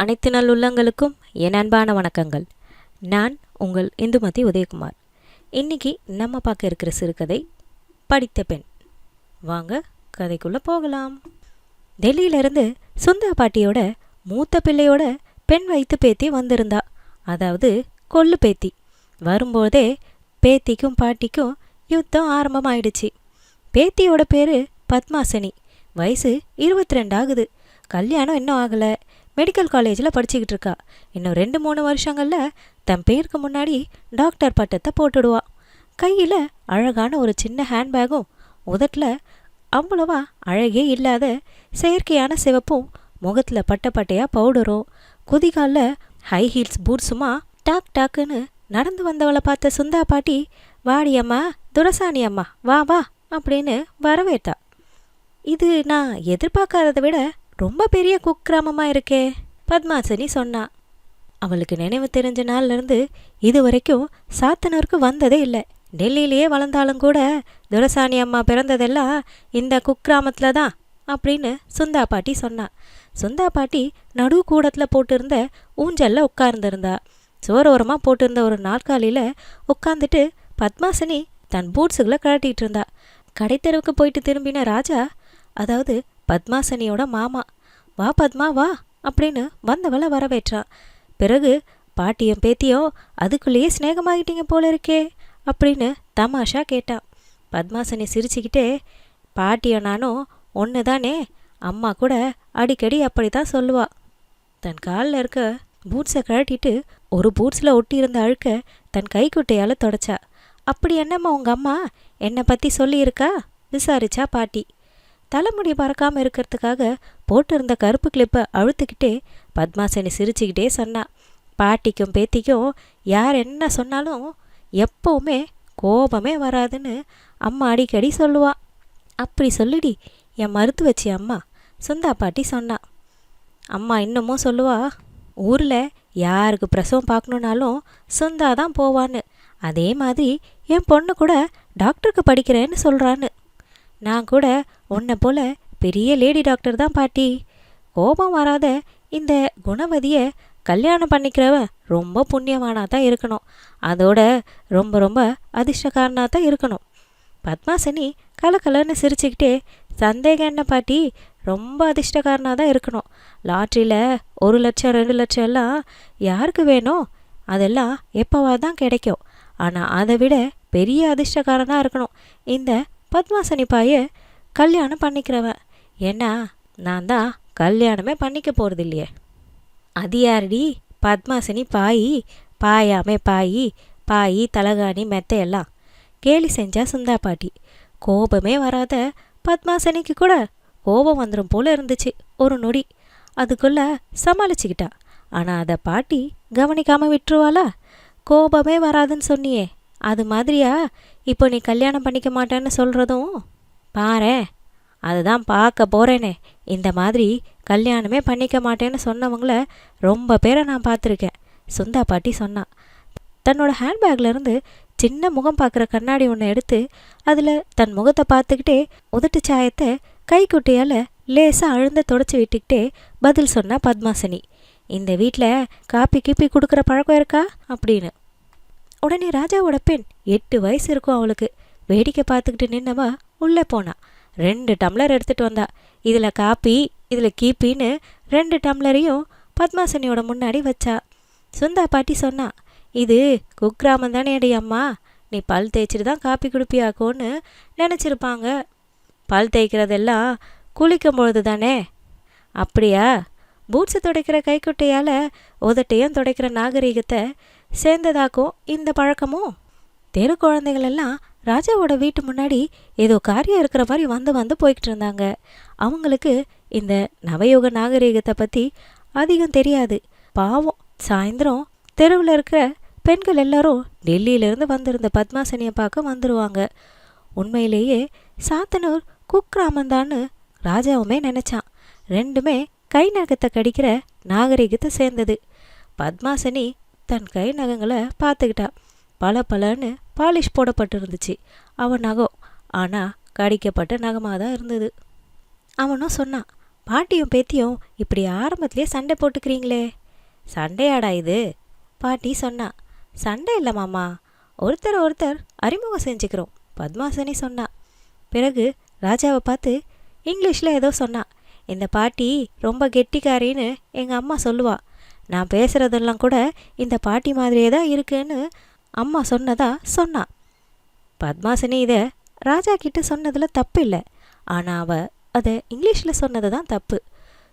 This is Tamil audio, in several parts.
அனைத்து நல்லுள்ளங்களுக்கும் என் அன்பான வணக்கங்கள். நான் உங்கள் இந்துமதி உதயகுமார். இன்னைக்கு நம்ம பார்க்க இருக்கிற சிறுகதை படித்த பெண். வாங்க கதைக்குள்ளே போகலாம். டெல்லியிலேருந்து சுந்தா பாட்டியோட மூத்த பிள்ளையோட பெண் வைத்து பேத்தி வந்திருந்தா. அதாவது கொள்ளு பேத்தி. வரும்போதே பேத்திக்கும் பாட்டிக்கும் யுத்தம் ஆரம்பமாயிடுச்சு. பேத்தியோட பேர் பத்மாசனி. வயசு 22 ஆகுது. கல்யாணம் இன்னும் ஆகலை. மெடிக்கல் காலேஜில் படிச்சுக்கிட்டு இருக்கா. இன்னும் 2-3 வருஷங்களில் தன் பேருக்கு முன்னாடி டாக்டர் பட்டத்தை போட்டுடுவா. கையில் அழகான ஒரு சின்ன ஹேண்ட்பேக்கும் உதட்டில் அவ்வளவா அழகே இல்லாத செயற்கையான சிவப்பும் முகத்தில் பட்டையாக பவுடரும் குதிகாலில் ஹை ஹீல்ஸ் பூட்ஸுமா டாக் டாக்குன்னு நடந்து வந்தவளை பார்த்த சுந்தா பாட்டி, வாடி அம்மா, துரசாணி அம்மா, வா வா அப்படின்னு வரவேற்றா. இது நான் எதிர்பார்க்காததை விட ரொம்ப பெரிய குக்கிராமமாக இருக்கே, பத்மாசனி சொன்னா. அவளுக்கு நினைவு தெரிஞ்ச நாள்லேருந்து இது வரைக்கும் சாத்தனூருக்கு வந்ததே இல்லை. டெல்லியிலேயே வளர்ந்தாலும் கூட துரசாணி அம்மா பிறந்ததெல்லாம் இந்த குக்கிராமத்தில் தான் அப்படின்னு சுந்தா பாட்டி சொன்னா. சுந்தா பாட்டி நடு கூடத்தில் போட்டிருந்த ஊஞ்சலில் உட்கார்ந்துருந்தா. சோரோரமாக போட்டிருந்த ஒரு நாற்காலியில் உட்காந்துட்டு பத்மாசனி தன் பூட்ஸுகளை கழட்டிகிட்டு இருந்தா. கடைத்தெருவுக்கு போயிட்டு திரும்பின ராஜா, அதாவது பத்மாசனியோட மாமா, வா பத்மா வா அப்படின்னு வந்தவளை வரவேற்றான். பிறகு பாட்டியும் பேத்தியும் அதுக்குள்ளேயே ஸ்நேகமாகிட்டீங்க போல இருக்கே அப்படின்னு தமாஷா கேட்டான். பத்மாசனி சிரிச்சுக்கிட்டே, பாட்டியும் நானும் ஒன்று தானே, அம்மா கூட அடிக்கடி அப்படி தான் சொல்லுவா. தன் காலில் இருக்க பூட்ஸை கழட்டிட்டு ஒரு பூட்ஸில் ஒட்டி இருந்த அழுக்க தன் கைக்குட்டையால் தொடச்சா. அப்படி என்னம்மா உங்கள் அம்மா என்னை பற்றி சொல்லியிருக்கா விசாரிச்சா பாட்டி. தலைமுடி பறக்காமல் இருக்கிறதுக்காக போட்டிருந்த கருப்பு கிளிப்பை அழுத்துக்கிட்டே பத்மாசனி சிரிச்சுக்கிட்டே சொன்னா. பாட்டிக்கும் பேத்திக்கும் யார் என்ன சொன்னாலும் எப்போவுமே கோபமே வராதுன்னு அம்மா அடிக்கடி சொல்லுவா. அப்படி சொல்லிடி என் மறுத்து வச்சி அம்மா, சுந்தா பாட்டி சொன்னா. அம்மா இன்னமும் சொல்லுவா, ஊரில் யாருக்கு பிரசவம் பார்க்கணுன்னாலும் சுந்தா தான் போவான்னு. அதே மாதிரி என் பொண்ணு கூட டாக்டருக்கு படிக்கிறேன்னு சொல்கிறான்னு. நான் கூட உன்னை போல பெரிய லேடி டாக்டர் தான் பாட்டி. கோபம் வராத இந்த குணவதியை கல்யாணம் பண்ணிக்கிறவன் ரொம்ப புண்ணியவானாக தான் இருக்கணும். அதோட ரொம்ப ரொம்ப அதிர்ஷ்டக்காரனாக தான் இருக்கணும். பத்மாசனி கலக்கலன்னு சிரிச்சுக்கிட்டே, சந்தேகம் என்ன பாட்டி, ரொம்ப அதிர்ஷ்டக்காரனாக தான் இருக்கணும். லாட்ரியில் 1 லட்சம் 2 லட்சம் எல்லாம் யாருக்கு வேணும்? அதெல்லாம் எப்போவா தான் கிடைக்கும். ஆனால் அதை விட பெரிய அதிர்ஷ்டக்காரனாக இருக்கணும் இந்த பத்மாசனி பாயை கல்யாணம் பண்ணிக்கிறவன். ஏன்னா நான் தான் கல்யாணமே பண்ணிக்க போகிறது இல்லையே. அது யாரடி பத்மாசனி பாயி? பாயாமே பாயி, பாயி தலகாணி மெத்தையெல்லாம் கேலி செஞ்சா சுந்தா பாட்டி. கோபமே வராத பத்மாசனிக்கு கூட கோபம் வந்துடும் போல இருந்துச்சு ஒரு நொடி. அதுக்குள்ளே சமாளிச்சுக்கிட்டா. ஆனால் அதை பாட்டி கவனிக்காமல் விட்டுருவாளா? கோபமே வராதுன்னு சொன்னியே, அது மாதிரியா இப்போ நீ கல்யாணம் பண்ணிக்க மாட்டேன்னு சொல்கிறதும்? பாரேன், அதுதான் பார்க்க போகிறேனே. இந்த மாதிரி கல்யாணமே பண்ணிக்க மாட்டேன்னு சொன்னவங்கள ரொம்ப பேரை நான் பார்த்துருக்கேன், சுந்தா பாட்டி சொன்னா. தன்னோட ஹேண்ட்பேக்லேருந்து சின்ன முகம் பார்க்குற கண்ணாடி ஒன்று எடுத்து அதில் தன் முகத்தை பார்த்துக்கிட்டே உதட்டு சாயத்தை கைக்குட்டையால் லேசாக அழுந்த தொடச்சி விட்டுக்கிட்டே பதில் சொன்னா பத்மாசனி. இந்த வீட்டில் காப்பி கீப்பி கொடுக்குற பழக்கம் இருக்கா அப்படின்னு. உடனே ராஜாவோட பெண் 8 வயசு இருக்கும் அவளுக்கு. வேடிக்கை பார்த்துக்கிட்டு நின்னவா உள்ளே போனா. 2 டம்ளர் எடுத்துகிட்டு வந்தா. இதில் காப்பி இதில் கீப்பின்னு 2 டம்ளரையும் பத்மாசனியோட முன்னாடி வச்சா. சுந்தா பாட்டி சொன்னா, இது குக்கிராமம் தானே அடி அம்மா, நீ பல் தேய்ச்சிட்டு தான் காப்பி குடிப்பியாக்கோன்னு நினச்சிருப்பாங்க. பல் தேய்க்கிறதெல்லாம் குளிக்கும் பொழுது தானே. அப்படியா? பூட்ஸை துடைக்கிற கைக்குட்டையால் உதட்டையும் துடைக்கிற நாகரீகத்தை சேர்ந்ததாக்கும் இந்த பழக்கமும். தெரு குழந்தைகளெல்லாம் ராஜாவோட வீட்டு முன்னாடி ஏதோ காரியம் இருக்கிற மாதிரி வந்து வந்து போய்கிட்டு இருந்தாங்க. அவங்களுக்கு இந்த நவயோக நாகரீகத்தை பற்றி அதிகம் தெரியாது. பாவம், சாயந்தரம் தெருவில் இருக்கிற பெண்கள் எல்லாரும் டெல்லியிலேருந்து வந்திருந்த பத்மாசனியை பார்க்க வந்துடுவாங்க. உண்மையிலேயே சாத்தனூர் குக்கிராமந்தான்னு ராஜாவுமே நினச்சான். ரெண்டுமே கை நகத்தை கடிக்கிற நாகரிகத்தை சேர்ந்தது. பத்மாசனி தன் கை நகங்களை பார்த்துக்கிட்டா. பல பலன்னு பாலிஷ் போடப்பட்டிருந்துச்சு அவன் நகம். ஆனால் கடிக்கப்பட்ட நகமாக தான் இருந்தது. அவனும் சொன்னான், பாட்டியும் பேத்தியும் இப்படி ஆரம்பத்திலே சண்டை போட்டுக்கிறீங்களே. சண்டையாடா இது? பாட்டி சொன்னா. சண்டை இல்லை மாமா, ஒருத்தர் ஒருத்தர் அறிமுகம் செஞ்சுக்கிறோம், பத்மாசனி சொன்னா. பிறகு ராஜாவை பார்த்து இங்கிலீஷில் ஏதோ சொன்னா. இந்த பாட்டி ரொம்ப கெட்டிக்காரின்னு எங்கள் அம்மா சொல்லுவா. நான் பேசுகிறதெல்லாம் கூட இந்த பாட்டி மாதிரியே தான் இருக்குன்னு அம்மா சொன்னதா சொன்னா. பத்மாசனி இதை ராஜா கிட்ட சொன்னதில் தப்பு இல்லை, ஆனால் அவள் அதை இங்கிலீஷில் சொன்னது தான் தப்பு.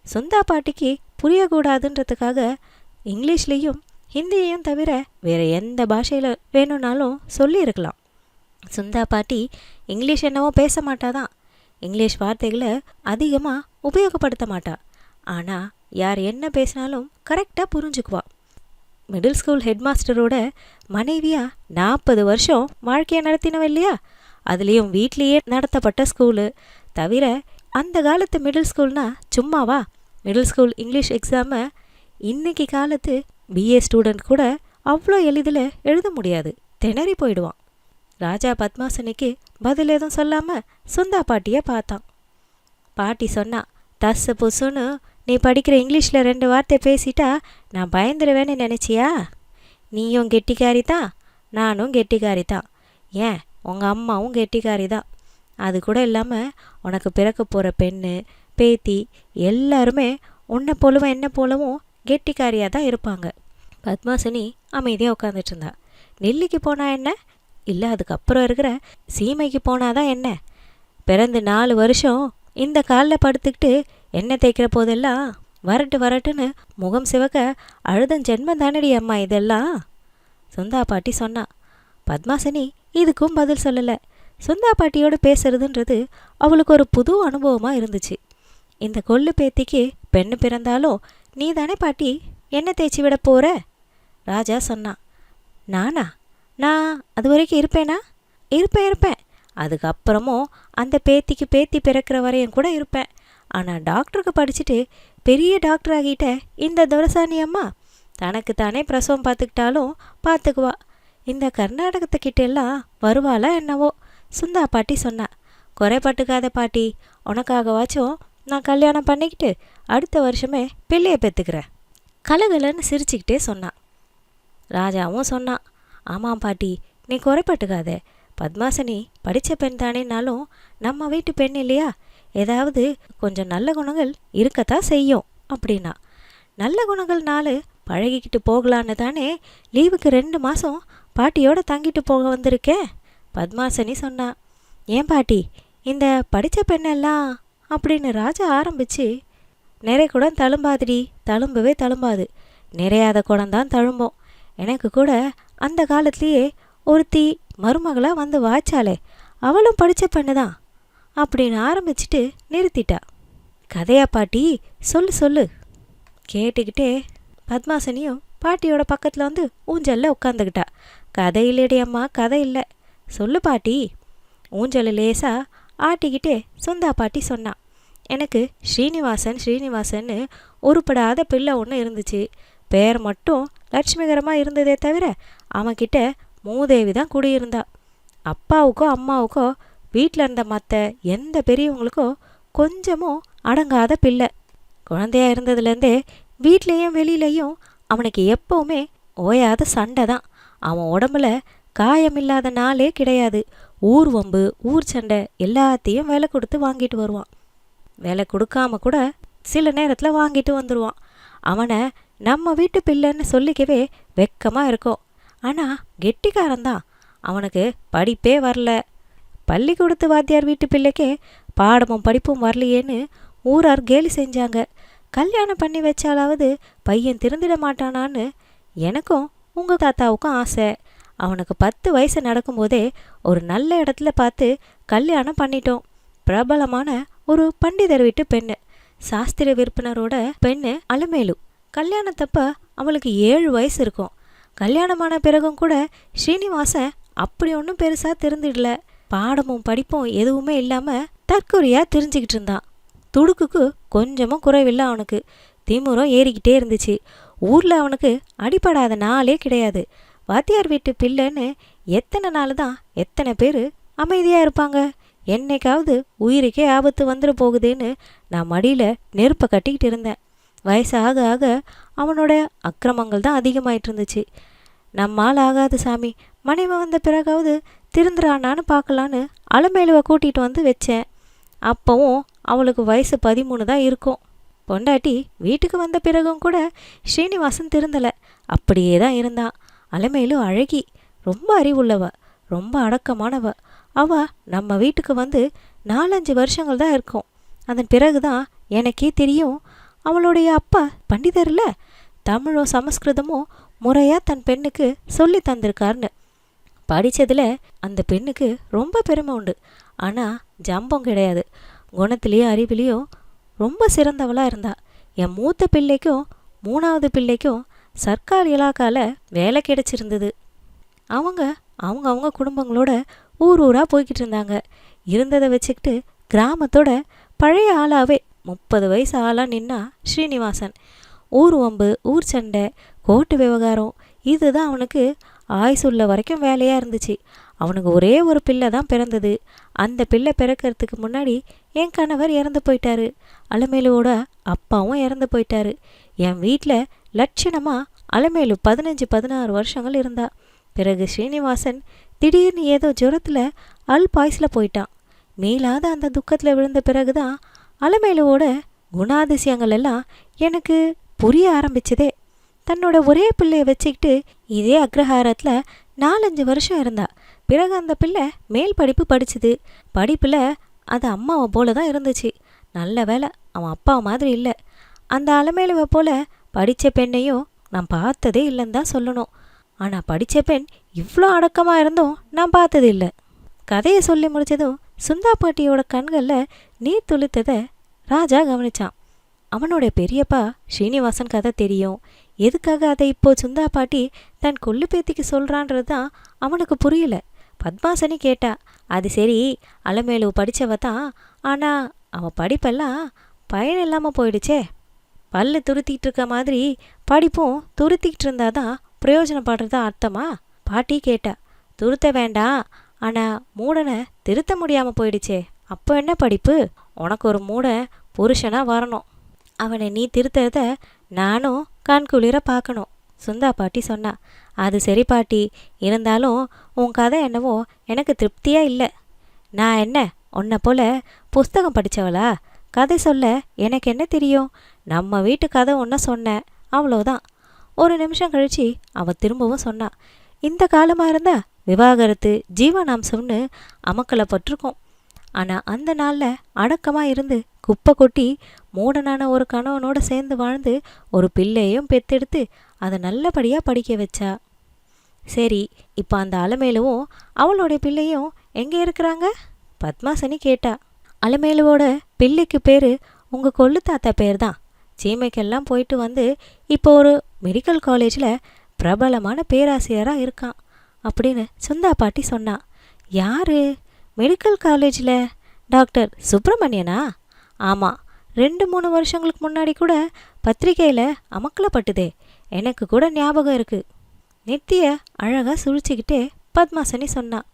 சுந்தா பாட்டிக்கு புரியக்கூடாதுன்றதுக்காக இங்கிலீஷ்லேயும் ஹிந்தியையும் தவிர வேறு எந்த பாஷையில் வேணும்னாலும் சொல்லியிருக்கலாம். சுந்தா பாட்டி இங்கிலீஷ் என்னவோ பேச மாட்டாதான், இங்கிலீஷ் வார்த்தைகளை அதிகமாக உபயோகப்படுத்த மாட்டா. ஆனால் யார் என்ன பேசினாலும் கரெக்டாக புரிஞ்சுக்குவா. மிடில் ஸ்கூல் ஹெட் மாஸ்டரோட மனைவியாக 40 வருஷம் வாழ்க்கையை நடத்தினவ இல்லையா? அதுலேயும் வீட்லேயே நடத்தப்பட்ட ஸ்கூலு. தவிர அந்த காலத்து மிடில் ஸ்கூல்னா சும்மாவா? மிடில் ஸ்கூல் இங்கிலீஷ் எக்ஸாமை இன்னைக்கு காலத்து பிஏ ஸ்டூடெண்ட் கூட அவ்வளோ எளிதில் எழுத முடியாது, திணறி போயிடுவான். ராஜா பத்மாசனிக்கு பதில் எதுவும் சொல்லாமல் சுந்தா பாட்டியை பார்த்தான். பாட்டி சொன்னா, தஸ்ஸு புசுன்னு நீ படிக்கிற இங்கிலீஷில் 2 வார்த்தை பேசிட்டா நான் பயந்துடுவேன்னு நினச்சியா? நீயும் கெட்டிக்காரி தான், நானும் கெட்டிக்காரி தான், ஏன் உங்கள் அம்மாவும் கெட்டிக்காரி தான். அது கூட இல்லாமல் உனக்கு பிறக்க போகிற பெண்ணு பேத்தி எல்லாருமே உன்னை போலவும் என்ன போலவும் கெட்டிக்காரியாக தான் இருப்பாங்க. பத்மாசினி அமைதியாக உட்காந்துட்டு இருந்தா. நெல்லிக்கு போனா என்ன, இல்லை அதுக்கப்புறம் இருக்கிற சீமைக்கு போனாதான் என்ன? பிறந்து 4 வருஷம் இந்த காலில் படுத்துக்கிட்டு எண்ணெய் தேய்க்கிற போதெல்லாம் வரட்டு வரட்டுன்னு முகம் சிவக்க அழுதன் ஜென்மம் தானடி அம்மா இதெல்லாம். சுந்தா பாட்டி சொன்னா. பத்மாசினி இதுக்கும் பதில் சொல்லலை. சுந்தா பாட்டியோடு பேசுறதுன்றது அவளுக்கு ஒரு புது அனுபவமாக இருந்துச்சு. இந்த கொள்ளு பேத்திக்கு பெண்ணு பிறந்தாலும் நீ தானே பாட்டி எண்ணெய் தேய்ச்சி விட போகிற? ராஜா சொன்னான். நானா? நான் அது வரைக்கும் இருப்பேனா? இருப்பேன். அதுக்கப்புறமும் அந்த பேத்திக்கு பேத்தி பிறக்கிற வரையும் கூட இருப்பேன். ஆனால் டாக்டருக்கு படிச்சுட்டு பெரிய டாக்டர் ஆகிட்ட இந்த துரசாணி அம்மா தனக்கு தானே பிரசவம் பார்த்துக்கிட்டாலும் பார்த்துக்குவா. இந்த கர்நாடகத்துக்கிட்ட எல்லாம் வருவாளா என்னவோ? சுந்தா பாட்டி சொன்னா. குறைப்பட்டுக்காத பாட்டி, உனக்காகவாச்சும் நான் கல்யாணம் பண்ணிக்கிட்டு அடுத்த வருஷமே பிள்ளையை பெற்றுக்கிறேன். கலகலன்னு சிரிச்சுக்கிட்டே சொன்னான். ராஜாவும் சொன்னான். ஆமாம் பாட்டி, நீ குறைப்பட்டுக்காத. பத்மாசினி படித்த பெண் தானேனாலும் நம்ம வீட்டு பெண் இல்லையா? ஏதாவது கொஞ்சம் நல்ல குணங்கள் இருக்கத்தான் செய்யும் அப்படின்னா. நல்ல குணங்கள் 4 பழகிக்கிட்டு போகலான்னு தானே லீவுக்கு 2 மாதம் பாட்டியோட தங்கிட்டு போக வந்திருக்கேன். பத்மாசினி சொன்னா. ஏன் பாட்டி இந்த படித்த பெண்ணெல்லாம் அப்படின்னு ராஜா ஆரம்பிச்சு, நிறைய குடம் தழும்பாதுடி, தழும்பவே தழும்பாது, நிறையாத குடம்தான் தழும்போம். எனக்கு கூட அந்த காலத்துலேயே ஒருத்தி மருமகளாக வந்து வாய்ச்சாலே அவளும் படித்த பெண்ணு தான் அப்படின்னு ஆரம்பிச்சுட்டு நிறுத்திட்டா. கதையா பாட்டி? சொல்லு. கேட்டுக்கிட்டே பத்மாசினியும் பாட்டியோட பக்கத்தில் வந்து ஊஞ்சலில் உட்காந்துக்கிட்டா. கதை இல்லைடி அம்மா, கதை இல்லை. சொல்லு பாட்டி. ஊஞ்சல் லேசாக ஆட்டிக்கிட்டே சுந்தா பாட்டி சொன்னான். எனக்கு ஸ்ரீனிவாசன்னு உருப்படாத பிள்ளை ஒன்று இருந்துச்சு. பேர் மட்டும் லட்சுமிகரமாக இருந்ததே தவிர அவன்கிட்ட மூதேவி தான் குடியிருந்தா. அப்பாவுக்கோ அம்மாவுக்கோ வீட்டில் இருந்த மற்ற எந்த பெரியவங்களுக்கோ கொஞ்சமும் அடங்காத பிள்ளை. குழந்தையா இருந்ததுலேருந்தே வீட்லேயும் வெளியிலையும் அவனுக்கு எப்போவுமே ஓயாத சண்டை தான். அவன் உடம்புல காயமில்லாத நாளே கிடையாது. ஊர் வம்பு, ஊர் சண்டை எல்லாத்தையும் விலை கொடுத்து வாங்கிட்டு வருவான். விலை கொடுக்காம கூட சில நேரத்தில் வாங்கிட்டு வந்துடுவான். அவனை நம்ம வீட்டு பிள்ளைன்னு சொல்லிக்கவே வெக்கமாக இருக்கும். ஆனால் கெட்டிக்காரன்தான். அவனுக்கு படிப்பே வரல. பள்ளிக்கூடத்து வாத்தியார் வீட்டு பிள்ளைக்கே பாடமும் படிப்பும் வரலையேன்னு ஊரார் கேலி செஞ்சாங்க. கல்யாணம் பண்ணி வச்சாலாவது பையன் திருந்திட மாட்டானான்னு எனக்கும் உங்கள் தாத்தாவுக்கும் ஆசை. அவனுக்கு 10 வயசு நடக்கும்போதே ஒரு நல்ல இடத்துல பார்த்து கல்யாணம் பண்ணிட்டோம். பிரபலமான ஒரு பண்டிதர் வீட்டு பெண்ணு, சாஸ்திர விற்பனரோட பெண்ணு அலமேலு. கல்யாணத்தப்ப அவளுக்கு 7 வயசு இருக்கும். கல்யாணமான பிறகும் கூட ஸ்ரீனிவாசன் அப்படி ஒன்றும் பெருசாக திருந்திடல. பாடமும் படிப்பும் எதுவுமே இல்லாமல் தற்கொலையாக தெரிஞ்சுக்கிட்டு இருந்தான். துடுக்குக்கு கொஞ்சமும் குறைவில்லை அவனுக்கு. திமுறம் ஏறிக்கிட்டே இருந்துச்சு. ஊரில் அவனுக்கு அடிப்படாத நாளே கிடையாது. வாத்தியார் வீட்டு பிள்ளைன்னு எத்தனை நாள் தான் எத்தனை பேர் அமைதியாக இருப்பாங்க? என்னைக்காவது உயிருக்கே ஆபத்து வந்துட போகுதுன்னு நான் மடியில் நெருப்பை கட்டிக்கிட்டு இருந்தேன். வயசு ஆக ஆக அவனோட அக்கிரமங்கள் தான் அதிகமாயிட்டு இருந்துச்சு. நம்மால் ஆகாது சாமி, மனைவி வந்த பிறகாவது திருந்துறானான்னு பார்க்கலான்னு அலமேலுவை கூட்டிகிட்டு வந்து வச்சேன். அப்போவும் அவளுக்கு வயசு 13 தான் இருக்கும். பொண்டாட்டி வீட்டுக்கு வந்த பிறகும் கூட ஸ்ரீனிவாசன் திருந்தலை, அப்படியே தான் இருந்தான். அலமேலு அழகி, ரொம்ப அறிவுள்ளவ, ரொம்ப அடக்கமானவ. அவ நம்ம வீட்டுக்கு வந்து 4-5 வருஷங்கள் தான் இருக்கும். அதன் பிறகுதான் எனக்கே தெரியும் அவளுடைய அப்பா பண்டிதர்ல, தமிழோ சமஸ்கிருதமோ முறையாக தன் பெண்ணுக்கு சொல்லி தந்திருக்காருன்னு. படித்ததில் அந்த பெண்ணுக்கு ரொம்ப பெருமை உண்டு. ஆனால் ஜம்பம் கிடையாது. குணத்திலேயோ அறிவிலையோ ரொம்ப சிறந்தவளாக இருந்தா. என் மூத்த பிள்ளைக்கும் 3வது பிள்ளைக்கும் சர்க்கார் இலாக்கால வேலை கிடைச்சிருந்தது. அவங்க அவங்க குடும்பங்களோட ஊர் ஊராக போய்கிட்டு இருந்தாங்க. இருந்ததை வச்சுக்கிட்டு கிராமத்தோட பழைய ஆளாவே 30 வயசு ஆளாக நின்னா ஸ்ரீனிவாசன். ஊர் வம்பு, ஊர் சண்டை, கோர்ட்டு விவகாரம், இதுதான் அவனுக்கு ஆயுசுள்ள வரைக்கும் வேலையாக இருந்துச்சு. அவனுக்கு ஒரே ஒரு பிள்ளை தான் பிறந்தது. அந்த பிள்ளை பிறக்கிறதுக்கு முன்னாடி என் கணவர் இறந்து போயிட்டாரு. அலமேலுவோட அப்பாவும் இறந்து போயிட்டாரு. என் வீட்டில் லட்சணமாக அலமேலு 15-16 வருஷங்கள் இருந்தா. பிறகு ஸ்ரீனிவாசன் திடீர்னு ஏதோ ஜுரத்தில் பாய்ஸில் போயிட்டான். மேலாத அந்த துக்கத்தில் விழுந்த பிறகுதான் அலமேலுவோட குணாதிசயங்கள் எல்லாம் எனக்கு புரிய ஆரம்பிச்சதே. தன்னோட ஒரே பிள்ளையை வச்சுக்கிட்டு இதே அக்ரஹாரத்தில் 4-5 வருஷம் இருந்தா. பிறகு அந்த பிள்ளை மேல் படிப்பு படிச்சுது. படிப்பில் அது அம்மாவை போல தான் இருந்துச்சு. நல்ல வேலை அவன் அப்பா மாதிரி இல்லை. அந்த அலமேலுவை போல படித்த பெண்ணையும் நான் பார்த்ததே இல்லைன்னு தான் சொல்லணும். ஆனால் படித்த பெண் இவ்வளோ அடக்கமாக இருந்தும் நான் பார்த்தது இல்லை. கதையை சொல்லி முடித்ததும் சுந்தா பாட்டியோட கண்களில் நீர் துளித்ததை ராஜா கவனிச்சான். அவனோட பெரியப்பா ஸ்ரீனிவாசன் கதை தெரியும். எதுக்காக அதை இப்போ சுந்தா பாட்டி தன் கொள்ளு பேத்திக்கு சொல்கிறான்றது தான் அவனுக்கு புரியல. பத்மாசனி கேட்டா, அது சரி, அலமேலு படித்தவ தான், ஆனால் அவன் படிப்பெல்லாம் பயன் இல்லாமல் போயிடுச்சே. பல்லு துருத்திக்கிட்டு இருக்க மாதிரி படிப்பும் துருத்திக்கிட்டு இருந்தாதான் பிரயோஜனப்படுறதா அர்த்தமா? பாட்டி கேட்டா. துருத்த வேண்டாம், ஆனால் மூடனை திருத்த முடியாமல் போயிடுச்சே, அப்போ என்ன படிப்பு? உனக்கு ஒரு மூடன் புருஷனாக வரணும். அவனை நீ திருத்தறத நானும் கண்குளிர பார்க்கணும், சுந்தா பாட்டி சொன்னா. அது சரி பாட்டி, இருந்தாலும் உன் கதை என்னவோ எனக்கு திருப்தியாக இல்லை. நான் என்ன உன்னை போல புஸ்தகம் படித்தவளா? கதை சொல்ல எனக்கு என்ன தெரியும்? நம்ம வீட்டு கதை ஒன்றை சொன்னேன், அவ்வளோதான். ஒரு நிமிஷம் கழிச்சு அவள் திரும்பவும் சொன்னான். இந்த காலமாக இருந்தால் விவாகரத்து ஜீவனாம்சம்னு அமக்கலப்பட்டிருக்கோம். ஆனால் அந்த நாளில் அடக்கமாக இருந்து குப்பை கொட்டி மூடனான ஒரு கணவனோடு சேர்ந்து வாழ்ந்து ஒரு பிள்ளையும் பெத்தெடுத்து அதை நல்லபடியாக படிக்க வச்சா. சரி, இப்போ அந்த அலமேலுவும் அவளோட பிள்ளையும் எங்கே இருக்கிறாங்க? பத்மாசனி கேட்டா. அலமேலுவோட பிள்ளைக்கு பேர் உங்கள் கொள்ளு தாத்தா பேர் தான். சீமைக்கெல்லாம் போயிட்டு வந்து இப்போ ஒரு மெடிக்கல் காலேஜில் பிரபலமான பேராசிரியராக இருக்கான் அப்படின்னு சுந்தா பாட்டி சொன்னா. யாரு? மெடிக்கல் காலேஜில் டாக்டர் சுப்பிரமணியனா? ஆமாம், 2-3 வருஷங்களுக்கு முன்னாடி கூட பத்திரிகையில் அமக்கலப்பட்டுதே, எனக்கு கூட ஞாபகம் இருக்குது. நித்திய அழகாக சுழிச்சிக்கிட்டே பத்மாசனி சொன்னான்.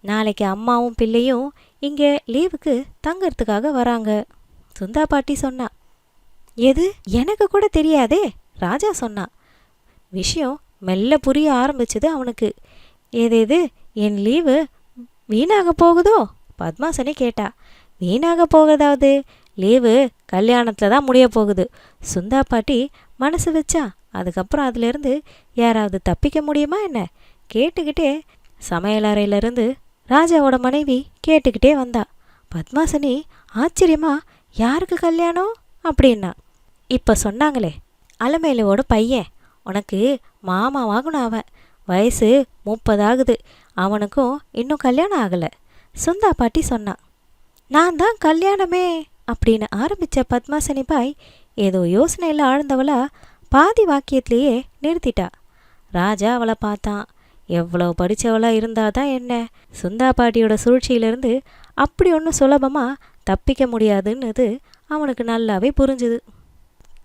நாளைக்கு அம்மாவும் பிள்ளையும் இங்கே லீவுக்கு தங்கறதுக்காக வராங்க, சுந்தா பாட்டி சொன்னா. எது? எனக்கு கூட தெரியாதே, ராஜா சொன்னா. விஷயம் மெல்ல புரிய ஆரம்பிச்சது அவனுக்கு. ஏதேது என் லீவு வீணாக போகுதோ? பத்மாசனி கேட்டா. வீணாக போகிறதாவது? லீவு கல்யாணத்தில் தான் முடிய போகுது, சுந்தா பாட்டி மனசு வச்சா. அதுக்கப்புறம் அதிலிருந்து யாராவது தப்பிக்க முடியுமா என்ன? கேட்டுக்கிட்டே சமையலறையிலிருந்து ராஜாவோட மனைவி கேட்டுக்கிட்டே வந்தா. பத்மாசனி ஆச்சரியமா, யாருக்கு கல்யாணம் அப்படின்னா. இப்போ சொன்னாங்களே, அலமேலுவோட பையன், உனக்கு மாமாவாகணும். அவன் வயசு 30 ஆகுது, அவனுக்கும் இன்னும் கல்யாணம் ஆகலை, சுந்தா பாட்டி சொன்னான். நான் தான் கல்யாணமே அப்படின்னு ஆரம்பித்த பத்மாசனி பாய் ஏதோ யோசனையில் ஆழ்ந்தவளா பாதி வாக்கியத்திலேயே நிறுத்திட்டா. ராஜா அவளை பார்த்தான். எவ்வளோ படித்தவளாக இருந்தாதான் என்ன, சுந்தா பாட்டியோட சூழ்ச்சியிலிருந்து அப்படி ஒன்றும் சுலபமாக தப்பிக்க முடியாதுன்னுது அவனுக்கு நல்லாவே புரிஞ்சுது.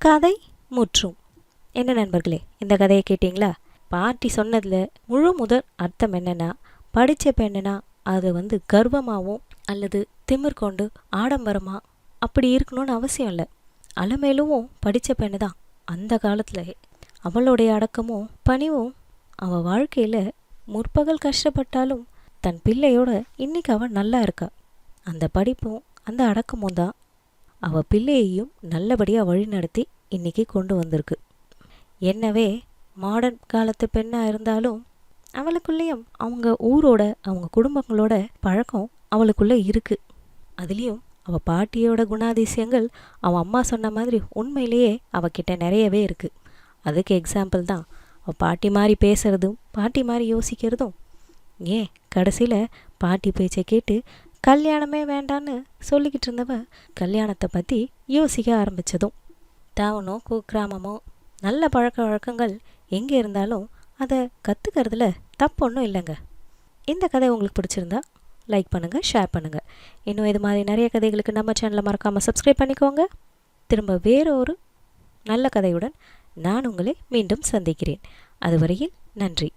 கதை முற்றும். என்ன நண்பர்களே, இந்த கதையை கேட்டிங்களா? பாட்டி சொன்னதில் முழு முதல் அர்த்தம் என்னென்னா, படித்த பெண்ணுனா அது கர்வமாகவும் அல்லது திமிர் கொண்டு ஆடம்பரமா அப்படி இருக்கணும்னு அவசியம் இல்லை. அலமேலுவும் படித்த பெண்ணு தான். அந்த காலத்தில் அவளுடைய அடக்கமும் பணிவும் அவள் வாழ்க்கையில் முற்பகல் கஷ்டப்பட்டாலும் தன் பிள்ளையோட இன்னைக்கு அவள் நல்லா இருக்கா. அந்த படிப்பும் அந்த அடக்கமும் தான் அவள் பிள்ளையையும் நல்லபடியாக வழிநடத்தி இன்னைக்கு கொண்டு வந்திருக்கு. என்னவே மாடர்ன் காலத்து பெண்ணாக இருந்தாலும் அவளுக்குள்ளேயும் அவங்க ஊரோட அவங்க குடும்பங்களோட பழக்கம் அவளுக்குள்ளே இருக்குது. அதுலேயும் அவள் பாட்டியோட குணாதிசயங்கள் அவள் அம்மா சொன்ன மாதிரி உண்மையிலேயே அவகிட்ட நிறையவே இருக்குது. அதுக்கு எக்ஸாம்பிள் தான் அவள் பாட்டி மாதிரி பேசுகிறதும் பாட்டி மாதிரி யோசிக்கிறதும். ஏன் கடைசியில் பாட்டி பேச்சை கேட்டு கல்யாணமே வேண்டான்னு சொல்லிக்கிட்டு இருந்தவ கல்யாணத்தை பற்றி யோசிக்க ஆரம்பித்ததும். டவுனோ குக்கிராமமோ நல்ல பழக்க வழக்கங்கள் எங்கே இருந்தாலும் அதை கற்றுக்கிறதுல தப்பு ஒன்றும் இல்லைங்க. இந்த கதை உங்களுக்கு பிடிச்சிருந்தா லைக் பண்ணுங்கள், ஷேர் பண்ணுங்கள். இன்னும் இது மாதிரி நிறைய கதைகளுக்கு நம்ம சேனலை மறக்காமல் சப்ஸ்கிரைப் பண்ணிக்கோங்க. திரும்ப வேறொரு நல்ல கதையுடன் நான் உங்களை மீண்டும் சந்திக்கிறேன். அதுவரையில் நன்றி.